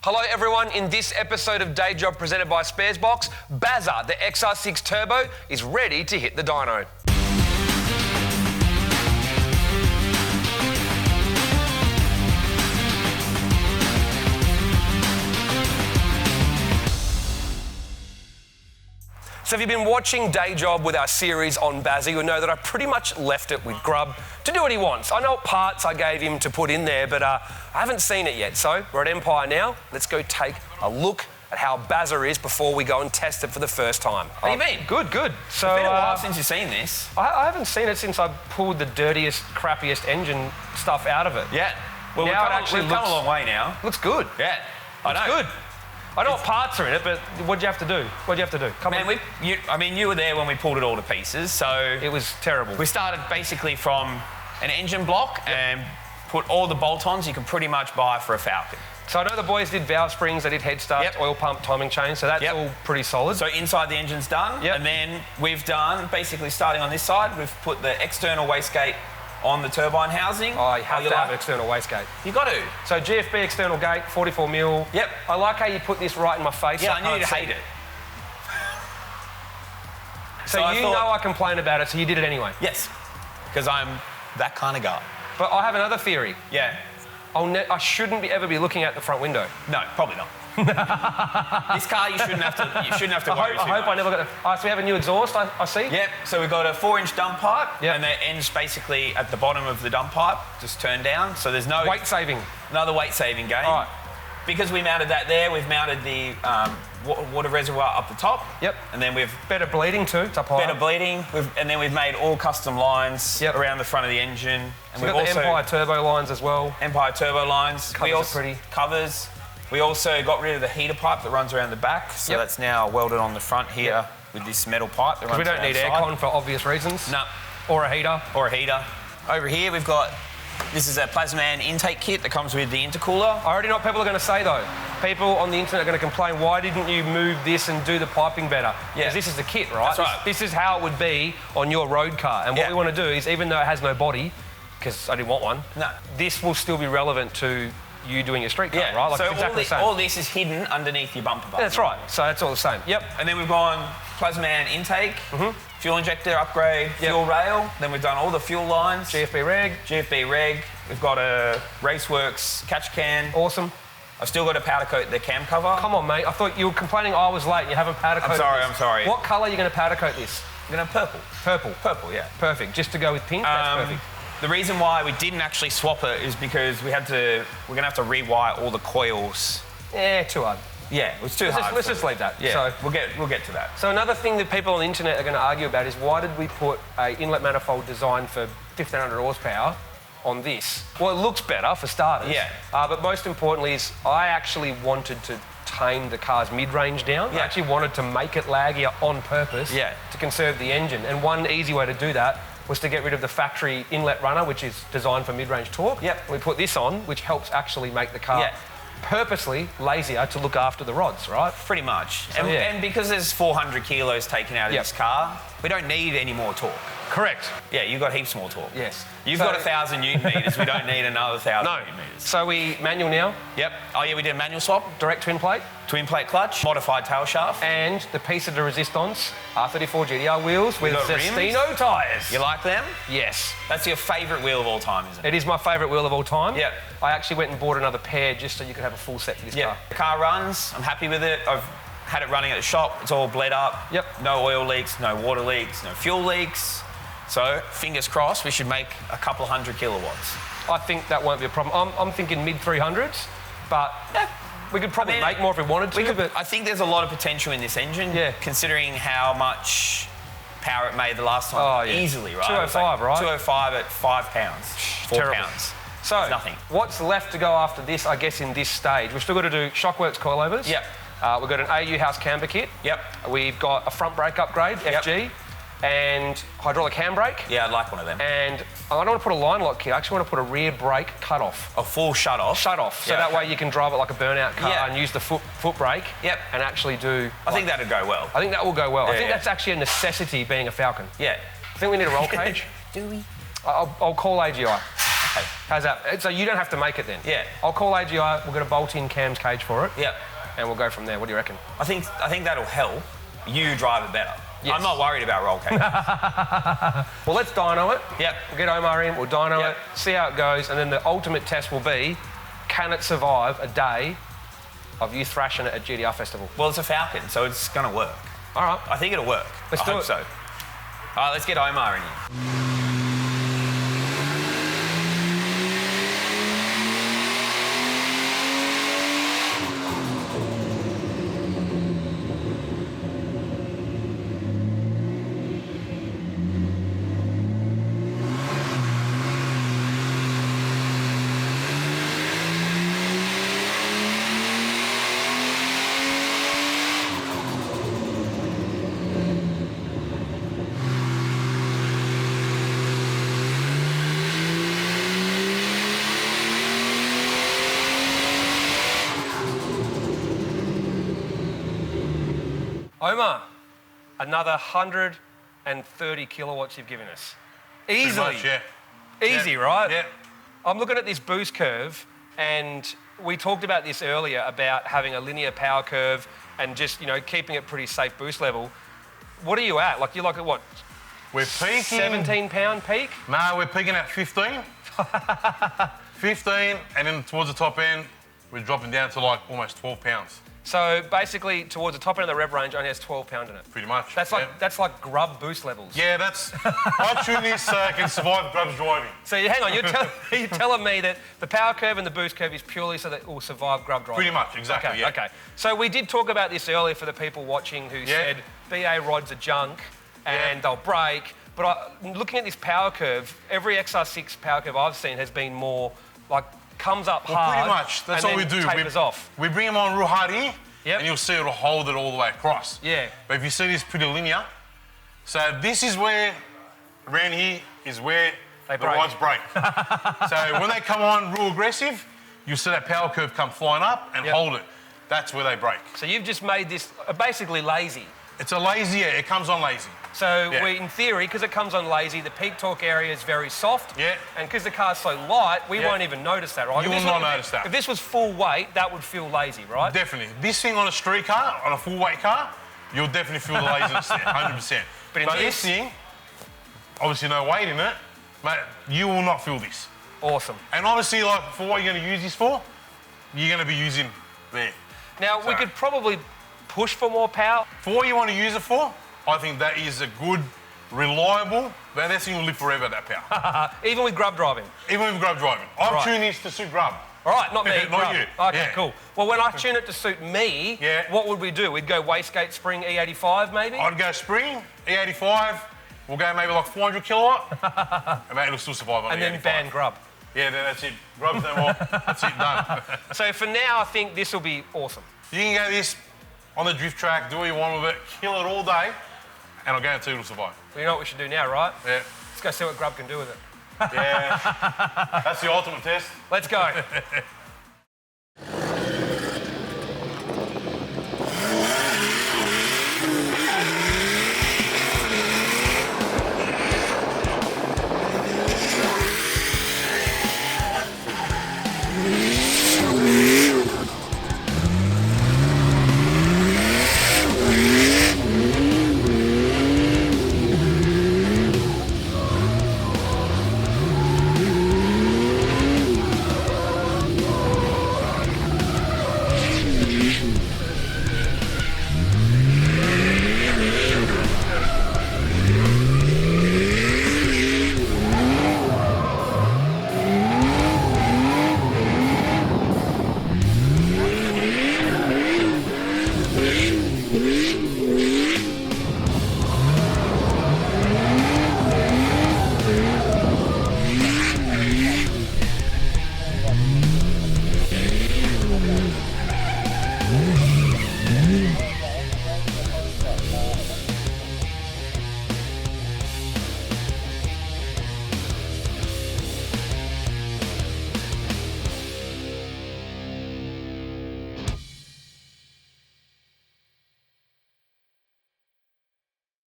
Hello everyone, in this episode of Day Job presented by Sparesbox, Bazza, the XR6 Turbo, is ready to hit the dyno. So if you've been watching Day Job with our series on Bazza, you'll know that I pretty much left it with Grub to do what he wants. I know what parts I gave him to put in there, but I haven't seen it yet. So we're at Empire now. Let's go take a look at how Bazza is before we go and test it for the first time. How you been? Good. So it's been a while since you've seen this. I haven't seen it since I pulled the dirtiest, crappiest engine stuff out of it. Yeah. Well, we've come a long way now. Looks good. Yeah. I know. Good. I know what parts are in it, but what'd you have to do? You were there when we pulled it all to pieces, so... It was terrible. We started basically from an engine block and put all the bolt-ons you can pretty much buy for a Falcon. So I know the boys did valve springs, they did head starts, oil pump, timing chain, so that's all pretty solid. So inside the engine's done, and then we've done, basically starting on this side, we've put the external wastegate on the turbine housing. Oh, you have to have an external wastegate. You got to. So GFB external gate, 44 mil. Yep. I like how you put this right in my face. Yeah, I knew you'd hate it. So you know I complain about it, so you did it anyway? Yes, because I'm that kind of guy. But I have another theory. Yeah. I shouldn't ever be looking out the front window. No, probably not. This car you shouldn't have to worry too much. I never got the... so we have a new exhaust, I see? Yep, so we've got a 4-inch dump pipe, and it ends basically at the bottom of the dump pipe, just turned down, so there's no... Weight saving. Another weight saving game. All right. Because we mounted that there, we've mounted the water reservoir up the top. Yep. And then we've... Better bleeding too, it's up high. Better bleeding, and then we've made all custom lines around the front of the engine. And so we've got the Empire turbo lines as well. Empire turbo lines. Covers are pretty. Covers. We also got rid of the heater pipe that runs around the back, so that's now welded on the front here with this metal pipe that runs around the side. We don't need aircon for obvious reasons. No. Or a heater. Over here we've got, this is a Plasman intake kit that comes with the intercooler. I already know what people are going to say though. People on the internet are going to complain, why didn't you move this and do the piping better? Yeah. Because this is the kit, right? That's right. This is how it would be on your road car. And what we want to do is, even though it has no body, because I didn't want one, this will still be relevant to you doing your street car, right? Like so exactly the same. all this is hidden underneath your bumper bar. That's right. So that's all the same. Yep. And then we've gone Plasman intake, fuel injector upgrade, fuel rail. Then we've done all the fuel lines. GFB reg. We've got a Raceworks catch can. Awesome. I've still got to powder coat the cam cover. Come on, mate. I thought you were complaining I was late and you haven't powder coated I'm sorry. What colour are you going to powder coat this? I'm going to have purple. Purple, yeah. Perfect. Just to go with pink? That's perfect. The reason why we didn't actually swap it is because we're going to have to rewire all the coils. Yeah, too hard. Yeah, it was too hard. Let's just leave that. Yeah, so, we'll get to that. So another thing that people on the internet are going to argue about is why did we put an inlet manifold designed for 1,500 horsepower on this? Well, it looks better for starters. Yeah. But most importantly is I actually wanted to tame the car's mid-range down. I actually wanted to make it laggier on purpose to conserve the engine. And one easy way to do that was to get rid of the factory inlet runner, which is designed for mid-range torque. Yep. We put this on, which helps actually make the car purposely lazier to look after the rods, right? Pretty much. So, and because there's 400 kilos taken out of this car, we don't need any more torque. Correct. Yeah, you've got heaps more torque. Yes. You've got 1,000 Newton meters. We don't need another 1,000 Newton meters. So we manual now. Yep. Oh yeah, we did a manual swap. Direct twin plate. Twin plate clutch. Modified tail shaft. And the piece de resistance R34 GTR wheels with Dyno tyres. You like them? Yes. That's your favourite wheel of all time, isn't it? It is my favourite wheel of all time. Yep. I actually went and bought another pair just so you could have a full set for this car. The car runs. I'm happy with it. I've had it running at the shop. It's all bled up. Yep. No oil leaks, no water leaks, no fuel leaks. So, fingers crossed, we should make a couple 100 kilowatts. I think that won't be a problem. I'm thinking mid-300s, but we could probably make more if we wanted to. I think there's a lot of potential in this engine, considering how much power it made the last time. Oh, yeah. Easily, right? 205, right? 205 at 5 pounds. 4 pounds. So, it's nothing. What's left to go after this, I guess, in this stage? We've still got to do Shockworks coilovers. Yep. We've got an AU house camber kit. Yep. We've got a front brake upgrade, FG. And hydraulic handbrake. Yeah, I'd like one of them. And I don't want to put a line lock kit, I actually want to put a rear brake cut-off. A full shut-off? Shut-off, so that way you can drive it like a burnout car and use the foot brake and actually do... I think that'd go well. I think that will go well. I think that's actually a necessity being a Falcon. Yeah. I think we need a roll cage. Do we? I'll call AGI. How's that? So you don't have to make it then? Yeah. I'll call AGI, we'll get a bolt-in cams cage for it. Yep. And we'll go from there. What do you reckon? I think that'll help you drive it better. Yes. I'm not worried about roll cages. Well, let's dyno it. Yep. We'll get Omar in, we'll dyno it, see how it goes, and then the ultimate test will be, can it survive a day of you thrashing it at GDR Festival? Well, it's a Falcon, so it's going to work. All right. I think it'll work. Let's I do hope it. so. All right, let's get Omar in here. Omar, another 130 kilowatts you've given us. Easily. Pretty much, yeah. Easy, Yeah. right? Yeah. I'm looking at this boost curve, and we talked about this earlier about having a linear power curve and just, you know, keeping it pretty safe boost level. What are you at? Like, you're like at what? We're peaking. 17 pound peak? No, we're peaking at 15. 15, and then towards the top end, we're dropping down to like almost 12 pounds. So basically, towards the top end of the rev range, only has 12 pound in it. Pretty much. That's like Grub boost levels. Yeah, that's. I tune this so I can survive Grub's driving. So hang on, you're telling me that the power curve and the boost curve is purely so that it will survive Grub driving? Pretty much, exactly. Okay, yeah. okay. So we did talk about this earlier for the people watching who said BA rods are junk and they'll break. But looking at this power curve, every XR6 power curve I've seen has been more like comes up hard. Pretty much. That's and all we then do. Tapers off. We bring them on real hard here, Yep. and you'll see it'll hold it all the way across. Yeah. But if you see this pretty linear, so this is where, around here, is where They the break. rods break. So when they come on real aggressive, you'll see that power curve come flying up and hold it. That's where they break. So you've just made this basically lazy. It's a lazy, it comes on lazy. So we, in theory, because it comes on lazy, the peak torque area is very soft. Yeah. And because the car's so light, we won't even notice that, right? You If will this not was- notice that. If this was full weight, that would feel lazy, right? Definitely. This thing on a street car, on a full weight car, you'll definitely feel the laziness there, 100%. But in this thing, obviously no weight in it, mate, you will not feel this. Awesome. And obviously, like, for what you're going to use this for, you're going to be using there. Now, we could probably push for more power. For what you want to use it for, I think that is a good, reliable, that thing will live forever, that power. Even with Grub driving. Even with Grub driving. I've Right. tuned this to suit Grub. All right, not me. Not Grub. you. Okay, Yeah. cool. Well, when I tune it to suit me, what would we do? We'd go wastegate spring E85 maybe? I'd go spring, E85, we'll go maybe like 400 kilowatt, and mate, it'll still survive on and E85. then ban Grub. Yeah, then that's it. Grub's no more. That's it, done. So for now, I think this will be awesome. You can go this on the drift track, do what you want with it, kill it all day, and I'll guarantee it'll survive. Well, you know what we should do now, right? Yeah. Let's go see what Grub can do with it. Yeah. That's the ultimate test. Let's go.